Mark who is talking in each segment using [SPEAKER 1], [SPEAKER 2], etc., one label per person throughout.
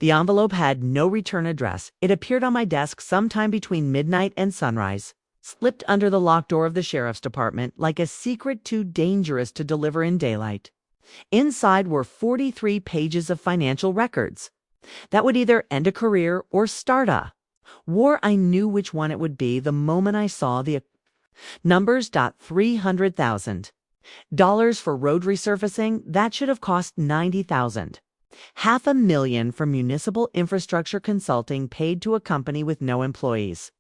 [SPEAKER 1] The envelope had no return address. It appeared on my desk sometime between midnight and sunrise, slipped under the locked door of the sheriff's department like a secret too dangerous to deliver in daylight. Inside were 43 pages of financial records that would either end a career or start a war. I knew which one it would be the moment I saw the numbers. $300,000 for road resurfacing. That should have cost $90,000. $500,000 for municipal infrastructure consulting paid to a company with no employees,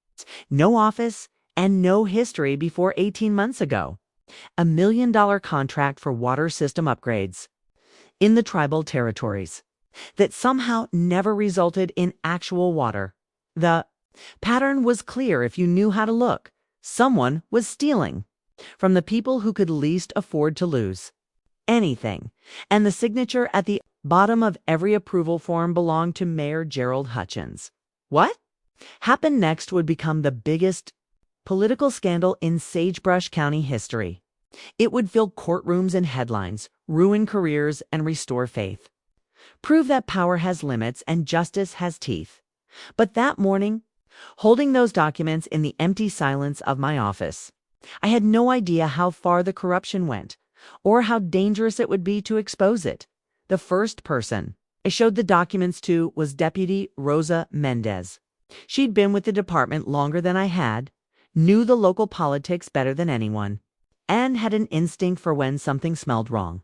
[SPEAKER 1] no office, and no history before 18 months ago. $1 million contract for water system upgrades in the tribal territories that somehow never resulted in actual water. The pattern was clear if you knew how to look. Someone was stealing from the people who could least afford to lose anything, and the signature at the bottom of every approval form belonged to Mayor Gerald Hutchins. What happened next would become the biggest political scandal in Sagebrush County history. It would fill courtrooms and headlines, ruin careers, and restore faith. Prove that power has limits and justice has teeth. But that morning, holding those documents in the empty silence of my office, I had no idea how far the corruption went or how dangerous it would be to expose it. The first person I showed the documents to was Deputy Rosa Mendez. She'd been with the department longer than I had, knew the local politics better than anyone, and had an instinct for when something smelled wrong.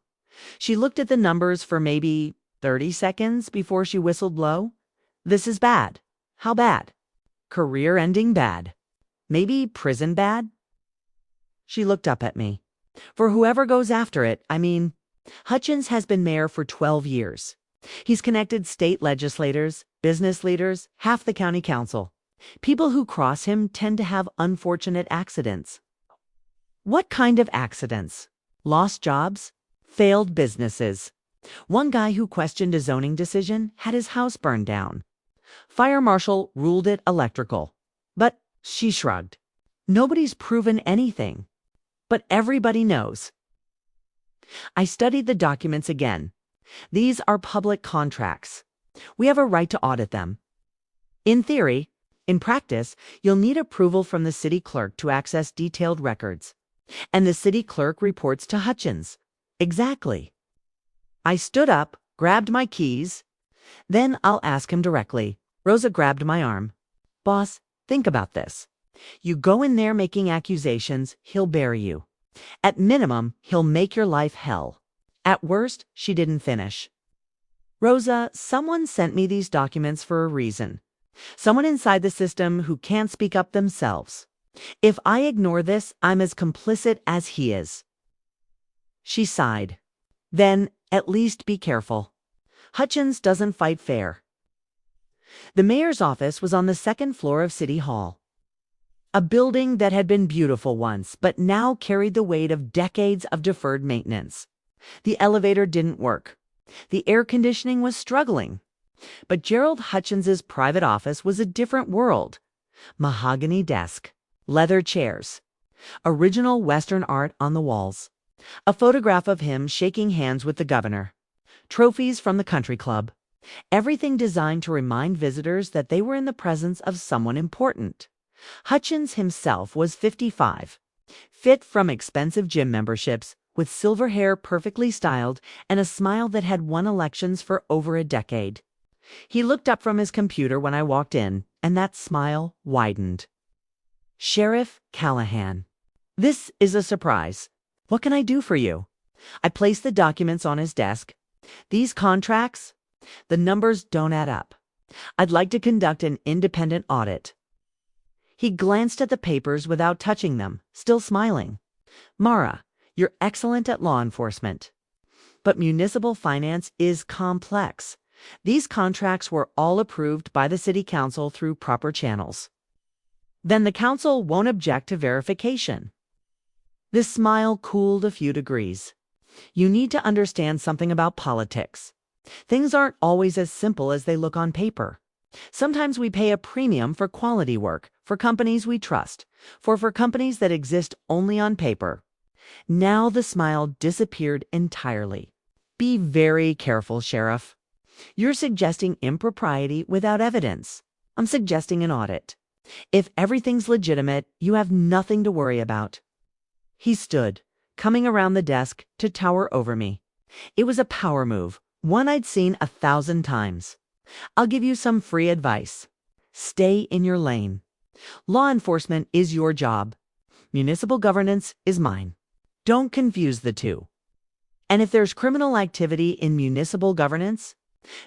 [SPEAKER 1] She looked at the numbers for maybe 30 seconds before she whistled low. This is bad. How bad? Career-ending bad. Maybe prison bad? She looked up at me. For whoever goes after it, Hutchins has been mayor for 12 years. He's connected state legislators, business leaders, half the county council. People who cross him tend to have unfortunate accidents. What kind of accidents? Lost jobs? Failed businesses? One guy who questioned a zoning decision had his house burned down. Fire marshal ruled it electrical. But she shrugged. Nobody's proven anything. But everybody knows. I studied the documents again. These are public contracts. We have a right to audit them. In theory, in practice, you'll need approval from the city clerk to access detailed records. And the city clerk reports to Hutchins. Exactly. I stood up, grabbed my keys. Then I'll ask him directly. Rosa grabbed my arm. Boss, think about this. You go in there making accusations, he'll bury you. At minimum, he'll make your life hell. At worst, she didn't finish. Rosa, someone sent me these documents for a reason. Someone inside the system who can't speak up themselves. If I ignore this, I'm as complicit as he is. She sighed. Then, at least be careful. Hutchins doesn't fight fair. The mayor's office was on the second floor of City Hall. A building that had been beautiful once, but now carried the weight of decades of deferred maintenance. The elevator didn't work. The air conditioning was struggling. But Gerald Hutchins's private office was a different world. Mahogany desk, leather chairs, original Western art on the walls, a photograph of him shaking hands with the governor, trophies from the country club, everything designed to remind visitors that they were in the presence of someone important. Hutchins himself was 55, fit from expensive gym memberships, with silver hair perfectly styled and a smile that had won elections for over a decade. He looked up from his computer when I walked in, and that smile widened. Sheriff Callahan. This is a surprise. What can I do for you? I placed the documents on his desk. These contracts, the numbers don't add up. I'd like to conduct an independent audit. He glanced at the papers without touching them, still smiling. Mara, you're excellent at law enforcement. But municipal finance is complex. These contracts were all approved by the city council through proper channels. Then the council won't object to verification. This smile cooled a few degrees. You need to understand something about politics. Things aren't always as simple as they look on paper. Sometimes we pay a premium for quality work, for companies we trust, for companies that exist only on paper. Now the smile disappeared entirely. Be very careful, Sheriff. You're suggesting impropriety without evidence. I'm suggesting an audit. If everything's legitimate, you have nothing to worry about." He stood, coming around the desk to tower over me. It was a power move, one I'd seen 1,000 times. "I'll give you some free advice. Stay in your lane. Law enforcement is your job. Municipal governance is mine. Don't confuse the two. And if there's criminal activity in municipal governance,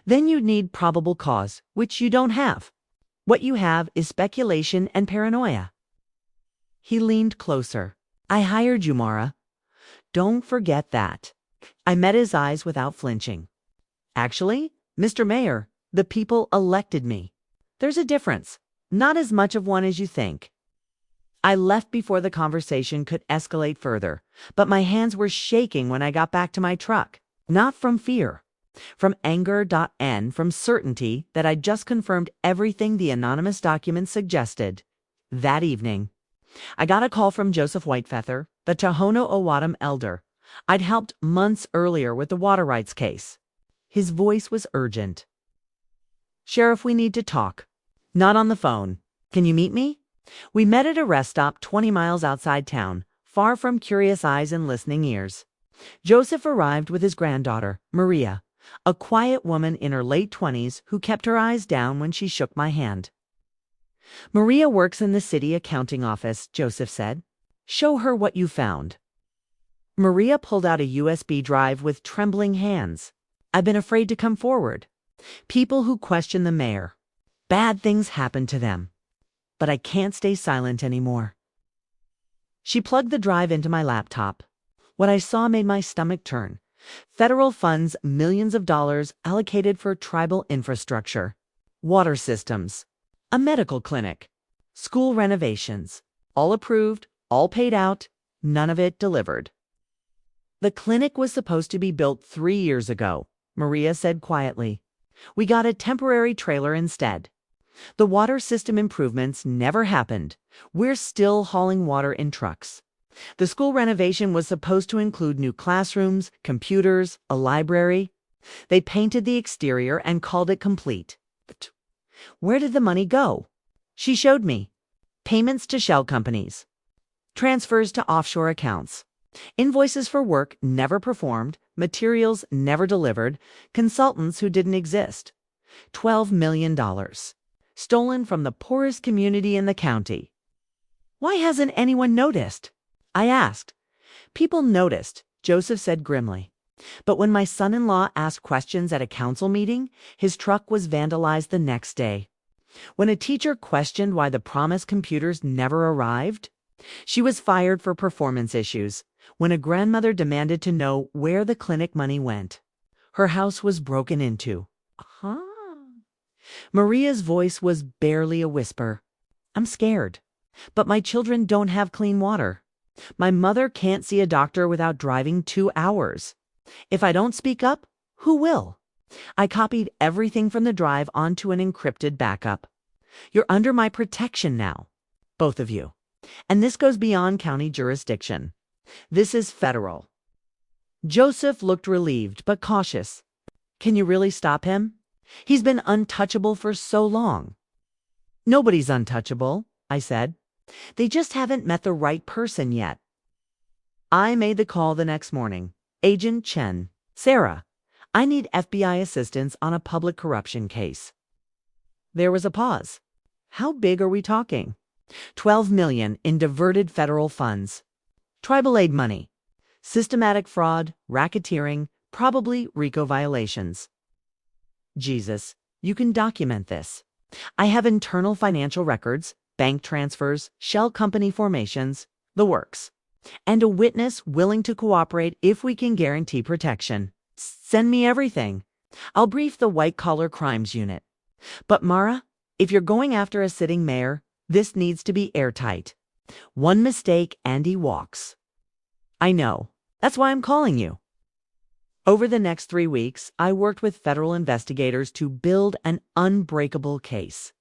[SPEAKER 1] then you'd need probable cause, which you don't have. What you have is speculation and paranoia." He leaned closer. "I hired you, Mara. Don't forget that." I met his eyes without flinching. "Actually, Mr. Mayor, the people elected me. There's a difference. Not as much of one as you think." I left before the conversation could escalate further, but my hands were shaking when I got back to my truck. Not from fear. From anger and from certainty that I'd just confirmed everything the anonymous document suggested. That evening, I got a call from Joseph Whitefeather, the Tohono O'odham elder. I'd helped months earlier with the water rights case. His voice was urgent. "Sheriff, we need to talk. Not on the phone. Can you meet me?" We met at a rest stop 20 miles outside town, far from curious eyes and listening ears. Joseph arrived with his granddaughter, Maria, a quiet woman in her late 20s who kept her eyes down when she shook my hand. "Maria works in the city accounting office," Joseph said. "Show her what you found." Maria pulled out a USB drive with trembling hands. I've been afraid to come forward. People who question the mayor. Bad things happen to them. But I can't stay silent anymore. She plugged the drive into my laptop. What I saw made my stomach turn. Federal funds, millions of dollars allocated for tribal infrastructure, water systems, a medical clinic, school renovations, all approved, all paid out, none of it delivered. "The clinic was supposed to be built 3 years ago," Maria said quietly. "We got a temporary trailer instead. The water system improvements never happened. We're still hauling water in trucks. The school renovation was supposed to include new classrooms, computers, a library. They painted the exterior and called it complete. But where did the money go?" She showed me. Payments to shell companies. Transfers to offshore accounts. Invoices for work never performed, materials never delivered, consultants who didn't exist. $12 million. Stolen from the poorest community in the county. "Why hasn't anyone noticed?" I asked. "People noticed," Joseph said grimly. "But when my son-in-law asked questions at a council meeting, his truck was vandalized the next day. When a teacher questioned why the promised computers never arrived, she was fired for performance issues. When a grandmother demanded to know where the clinic money went, her house was broken into." "Huh?" Maria's voice was barely a whisper. "I'm scared. But my children don't have clean water. My mother can't see a doctor without driving 2 hours. If I don't speak up, who will?" I copied everything from the drive onto an encrypted backup. "You're under my protection now, both of you. And this goes beyond county jurisdiction. This is federal." Joseph looked relieved but cautious. "Can you really stop him? He's been untouchable for so long." "Nobody's untouchable," I said. "They just haven't met the right person yet." I made the call the next morning. "Agent Chen. Sarah, I need FBI assistance on a public corruption case." There was a pause. "How big are we talking?" $12 million in diverted federal funds. Tribal aid money. Systematic fraud, racketeering, probably RICO violations. "Jesus, you can document this. I have internal financial records, bank transfers, shell company formations, the works. And a witness willing to cooperate if we can guarantee protection. Send me everything. I'll brief the white-collar crimes unit. But Mara, if you're going after a sitting mayor, this needs to be airtight. One mistake and he walks." "I know. That's why I'm calling you." Over the next 3 weeks, I worked with federal investigators to build an unbreakable case.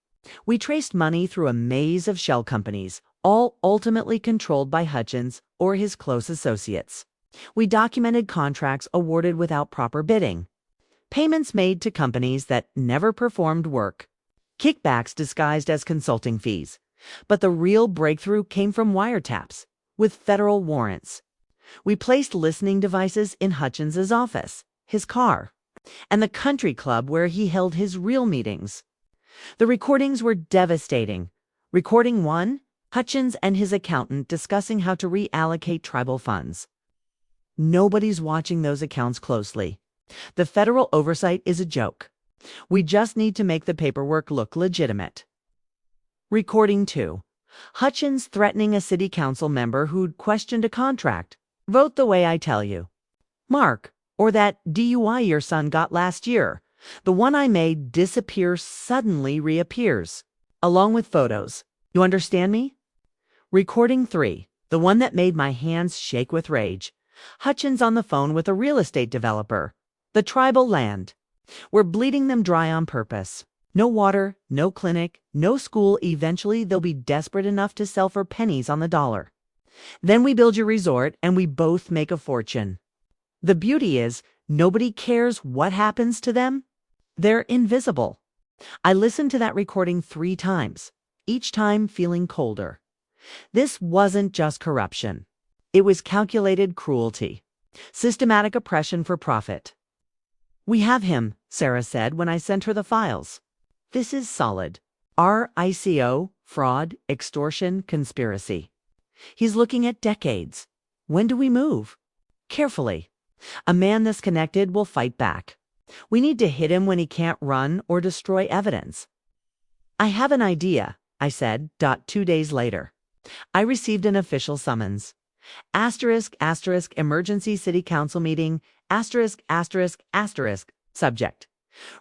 [SPEAKER 1] We traced money through a maze of shell companies, all ultimately controlled by Hutchins or his close associates. We documented contracts awarded without proper bidding. Payments made to companies that never performed work. Kickbacks disguised as consulting fees. But the real breakthrough came from wiretaps, with federal warrants. We placed listening devices in Hutchins's office, his car, and the country club where he held his real meetings. The recordings were devastating. Recording 1, Hutchins and his accountant discussing how to reallocate tribal funds. Nobody's watching those accounts closely. The federal oversight is a joke. We just need to make the paperwork look legitimate. Recording 2. Hutchins threatening a city council member who'd questioned a contract. Vote the way I tell you. Mark, or that DUI your son got last year. The one I made disappear suddenly reappears, along with photos. You understand me? Recording 3. The one that made my hands shake with rage. Hutchins on the phone with a real estate developer. The tribal land. We're bleeding them dry on purpose. No water, no clinic, no school. Eventually, they'll be desperate enough to sell for pennies on the dollar. Then we build your resort and we both make a fortune. The beauty is, nobody cares what happens to them. They're invisible. I listened to that recording 3 times, each time feeling colder. This wasn't just corruption. It was calculated cruelty. Systematic oppression for profit. We have him, Sarah said when I sent her the files. This is solid. RICO, fraud, extortion, conspiracy. He's looking at decades. When do we move? Carefully. A man this connected will fight back. We need to hit him when he can't run or destroy evidence. I have an idea, I said. 2 days later. I received an official summons. Asterisk, asterisk, emergency city council meeting, asterisk, asterisk, asterisk, subject.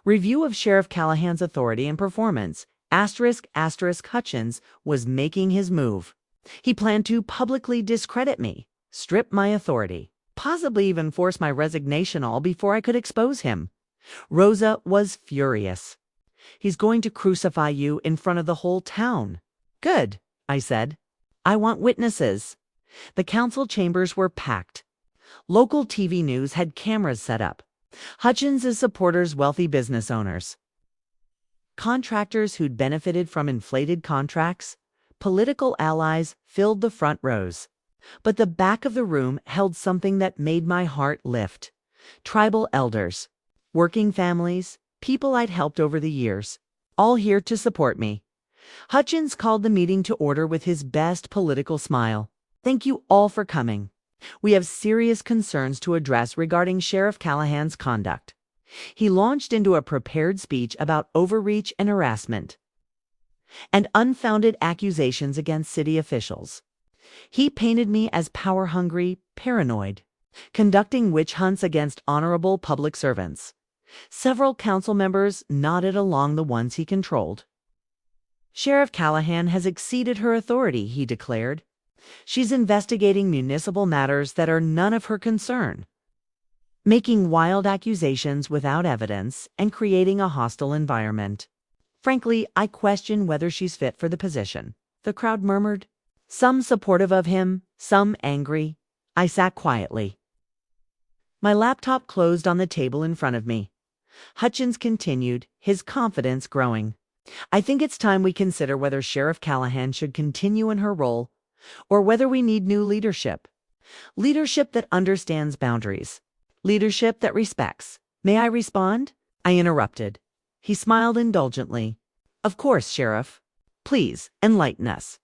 [SPEAKER 1] Review of Sheriff Callahan's authority and performance, asterisk, asterisk. Hutchins was making his move. He planned to publicly discredit me, strip my authority, possibly even force my resignation, all before I could expose him. Rosa was furious. He's going to crucify you in front of the whole town. Good, I said. I want witnesses. The council chambers were packed. Local TV news had cameras set up. Hutchins' supporters, wealthy business owners. Contractors who'd benefited from inflated contracts, political allies filled the front rows. But the back of the room held something that made my heart lift. Tribal elders, working families, people I'd helped over the years, all here to support me. Hutchins called the meeting to order with his best political smile. Thank you all for coming. We have serious concerns to address regarding Sheriff Callahan's conduct. He launched into a prepared speech about overreach and harassment, and unfounded accusations against city officials. He painted me as power-hungry, paranoid, conducting witch hunts against honorable public servants. Several council members nodded along the ones he controlled. Sheriff Callahan has exceeded her authority, he declared. She's investigating municipal matters that are none of her concern, making wild accusations without evidence and creating a hostile environment. Frankly, I question whether she's fit for the position, the crowd murmured. Some supportive of him, some angry. I sat quietly. My laptop closed on the table in front of me. Hutchins continued, his confidence growing. I think it's time we consider whether Sheriff Callahan should continue in her role, or whether we need new leadership. Leadership that understands boundaries. Leadership that respects. May I respond? I interrupted. He smiled indulgently. Of course, Sheriff. Please, enlighten us.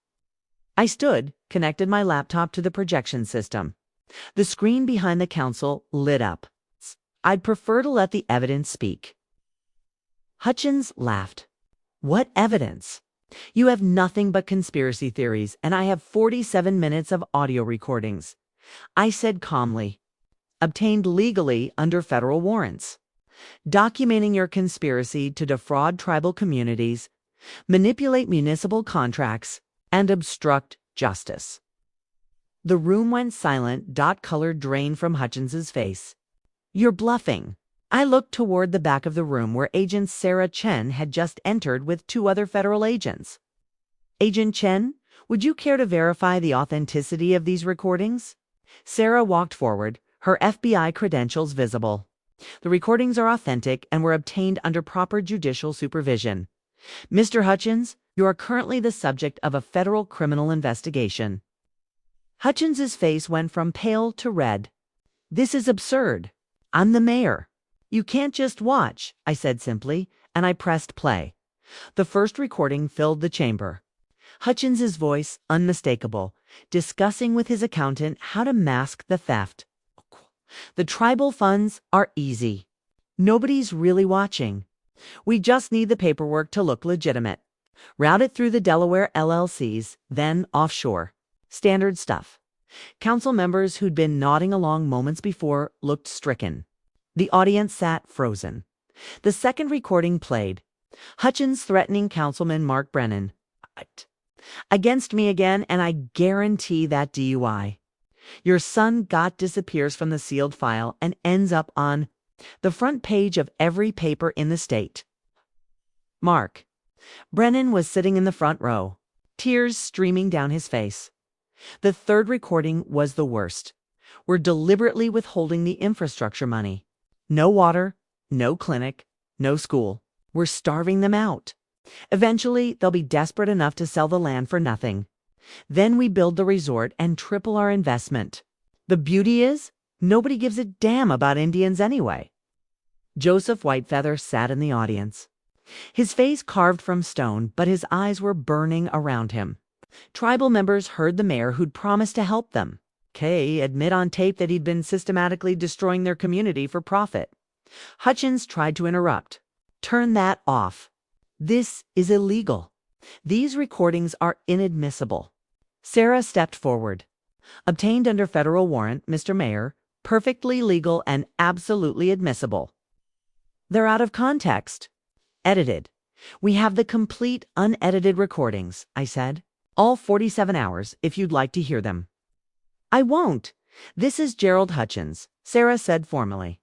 [SPEAKER 1] I stood, connected my laptop to the projection system. The screen behind the council lit up. I'd prefer to let the evidence speak. Hutchins laughed. What evidence? You have nothing but conspiracy theories, and I have 47 minutes of audio recordings. I said calmly, obtained legally under federal warrants, documenting your conspiracy to defraud tribal communities, manipulate municipal contracts, and obstruct justice. The room went silent. Color drained from Hutchins's face. You're bluffing. I looked toward the back of the room where Agent Sarah Chen had just entered with 2 other federal agents. Agent Chen, would you care to verify the authenticity of these recordings? Sarah walked forward, her FBI credentials visible. The recordings are authentic and were obtained under proper judicial supervision. Mr. Hutchins, you are currently the subject of a federal criminal investigation." Hutchins's face went from pale to red. "This is absurd. I'm the mayor. You can't just watch," I said simply, and I pressed play. The first recording filled the chamber. Hutchins's voice, unmistakable, discussing with his accountant how to mask the theft. "The tribal funds are easy. Nobody's really watching. We just need the paperwork to look legitimate. Route it through the Delaware LLCs, then offshore. Standard stuff." Council members who'd been nodding along moments before looked stricken. The audience sat frozen. The second recording played. Hutchins threatening Councilman Mark Brennan. "Against me again, and I guarantee that DUI. Your son disappears from the sealed file and ends up on the front page of every paper in the state." Mark. Brennan was sitting in the front row, tears streaming down his face. The third recording was the worst. "We're deliberately withholding the infrastructure money. No water, no clinic, no school. We're starving them out. Eventually, they'll be desperate enough to sell the land for nothing. Then we build the resort and triple our investment. The beauty is, nobody gives a damn about Indians anyway." Joseph Whitefeather sat in the audience. His face carved from stone, but his eyes were burning around him. Tribal members heard the mayor who'd promised to help them. Kay admit on tape that he'd been systematically destroying their community for profit. Hutchins tried to interrupt. "Turn that off. This is illegal. These recordings are inadmissible." Sarah stepped forward. "Obtained under federal warrant, Mr. Mayor. Perfectly legal and absolutely admissible." "They're out of context. Edited. We have the complete unedited recordings," I said. "All 47 hours, if you'd like to hear them." "I won't. This is Gerald Hutchins," Sarah said formally.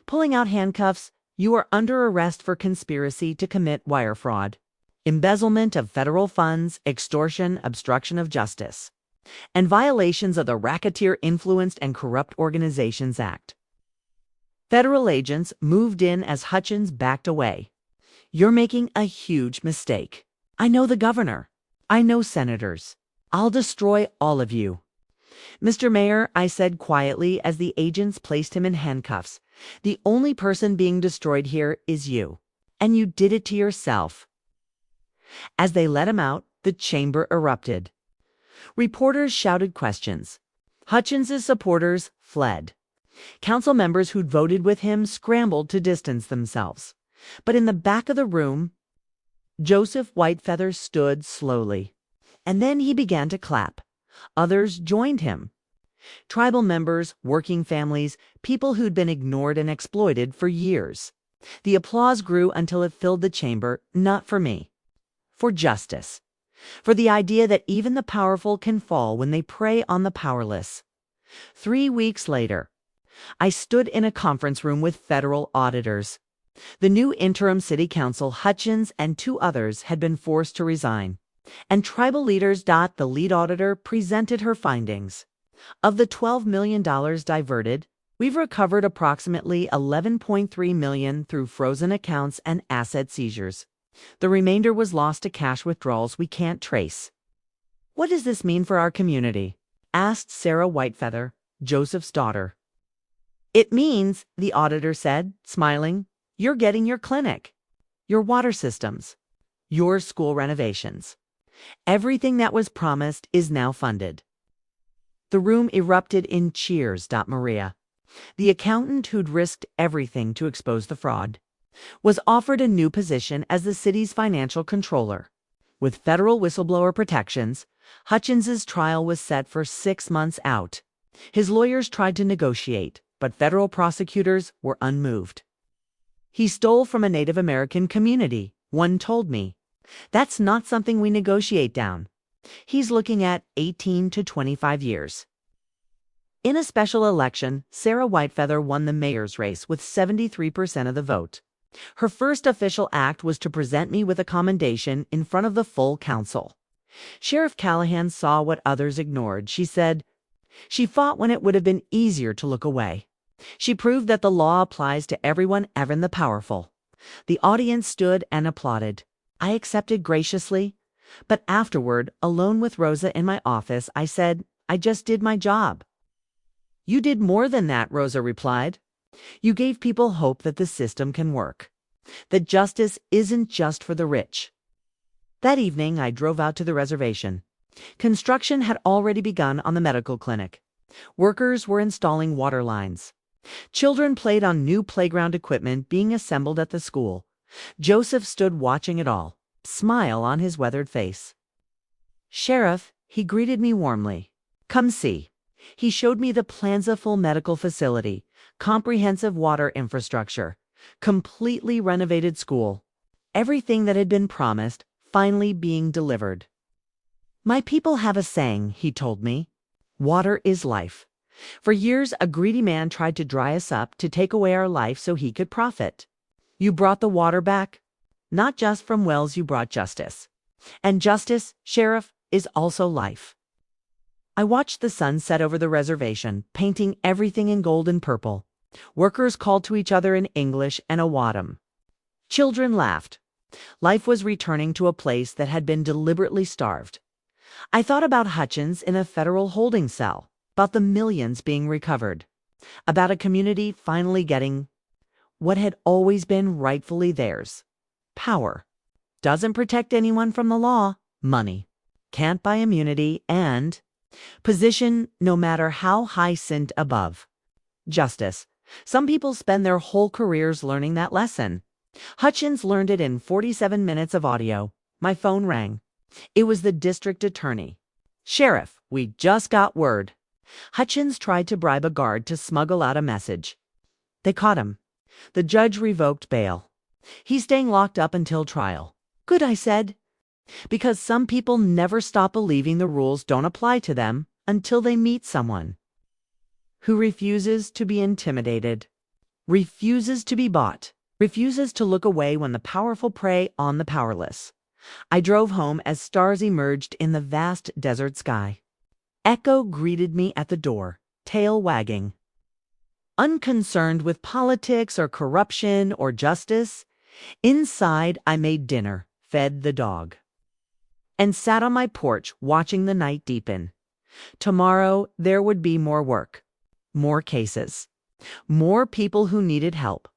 [SPEAKER 1] Pulling out handcuffs, "You are under arrest for conspiracy to commit wire fraud, embezzlement of federal funds, extortion, obstruction of justice, and violations of the Racketeer Influenced and Corrupt Organizations Act." Federal agents moved in as Hutchins backed away. "You're making a huge mistake. I know the governor. I know senators. I'll destroy all of you." "Mr. Mayor," I said quietly as the agents placed him in handcuffs, "the only person being destroyed here is you. And you did it to yourself." As they let him out, the chamber erupted. Reporters shouted questions. Hutchins's supporters fled. Council members who'd voted with him scrambled to distance themselves. But in the back of the room, Joseph Whitefeather stood slowly. And then he began to clap. Others joined him. Tribal members, working families, people who'd been ignored and exploited for years. The applause grew until it filled the chamber, not for me. For justice. For the idea that even the powerful can fall when they prey on the powerless. 3 weeks later, I stood in a conference room with federal auditors. The new interim city council, Hutchins and 2 others, had been forced to resign. And tribal leaders. The lead auditor presented her findings. Of the $12 million diverted, we've recovered approximately $11.3 million through frozen accounts and asset seizures. The remainder was lost to cash withdrawals we can't trace. "What does this mean for our community?" asked Sarah Whitefeather, Joseph's daughter. "It means," the auditor said, smiling, "you're getting your clinic, your water systems, your school renovations. Everything that was promised is now funded." The room erupted in cheers. Maria, the accountant who'd risked everything to expose the fraud, was offered a new position as the city's financial controller. With federal whistleblower protections, Hutchins's trial was set for 6 months out. His lawyers tried to negotiate, but federal prosecutors were unmoved. "He stole from a Native American community," one told me. "That's not something we negotiate down. He's looking at 18 to 25 years. In a special election, Sarah Whitefeather won the mayor's race with 73% of the vote. Her first official act was to present me with a commendation in front of the full council. Sheriff Callahan saw what others ignored. She said, "She fought when it would have been easier to look away. She proved that the law applies to everyone, even the powerful. The audience stood and applauded. I accepted graciously. But afterward, alone with Rosa in my office, I said, I just did my job. You did more than that, Rosa replied. You gave people hope that the system can work, that justice isn't just for the rich. That evening, I drove out to the reservation. Construction had already begun on the medical clinic. Workers were installing water lines. Children played on new playground equipment being assembled at the school. Joseph stood watching it all, smile on his weathered face. Sheriff, he greeted me warmly. Come see. He showed me the Planza medical facility, comprehensive water infrastructure, completely renovated school. Everything that had been promised, finally being delivered. My people have a saying, he told me. Water is life. For years, a greedy man tried to dry us up to take away our life so he could profit. You brought the water back. Not just from wells, you brought justice. And justice, Sheriff, is also life. I watched the sun set over the reservation, painting everything in gold and purple. Workers called to each other in English and Awadam. Children laughed. Life was returning to a place that had been deliberately starved. I thought about Hutchins in a federal holding cell, about the millions being recovered, about a community finally getting what had always been rightfully theirs. Power. Doesn't protect anyone from the law. Money. Can't buy immunity. And position, no matter how high sinned above. Justice. Some people spend their whole careers learning that lesson. Hutchins learned it in 47 minutes of audio. My phone rang. It was the district attorney. Sheriff, we just got word. Hutchins tried to bribe a guard to smuggle out a message. They caught him. The judge revoked bail. He's staying locked up until trial. Good, I said. Because some people never stop believing the rules don't apply to them until they meet someone who refuses to be intimidated, refuses to be bought, refuses to look away when the powerful prey on the powerless. I drove home as stars emerged in the vast desert sky. Echo greeted me at the door, tail wagging. Unconcerned with politics or corruption or justice, inside I made dinner, fed the dog, and sat on my porch watching the night deepen. Tomorrow there would be more work, more cases, more people who needed help.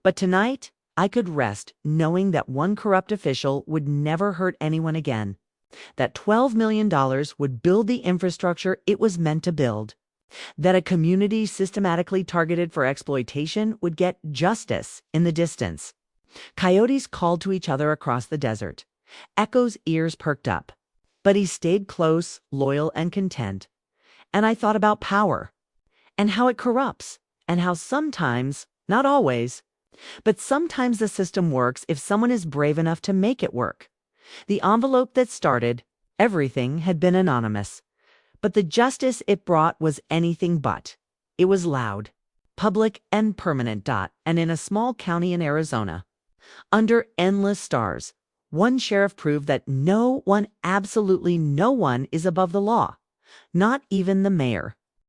[SPEAKER 1] But tonight I could rest knowing that one corrupt official would never hurt anyone again, that $12 million would build the infrastructure it was meant to build, that a community systematically targeted for exploitation would get justice in the distance. Coyotes called to each other across the desert. Echo's ears perked up, but he stayed close, loyal, and content. And I thought about power, and how it corrupts, and how sometimes, not always, but sometimes the system works if someone is brave enough to make it work. The envelope that started everything had been anonymous, but the justice it brought was anything but. It was loud, public, and permanent. And in a small county in Arizona, under endless stars, one sheriff proved that no one, absolutely no one, is above the law, not even the mayor.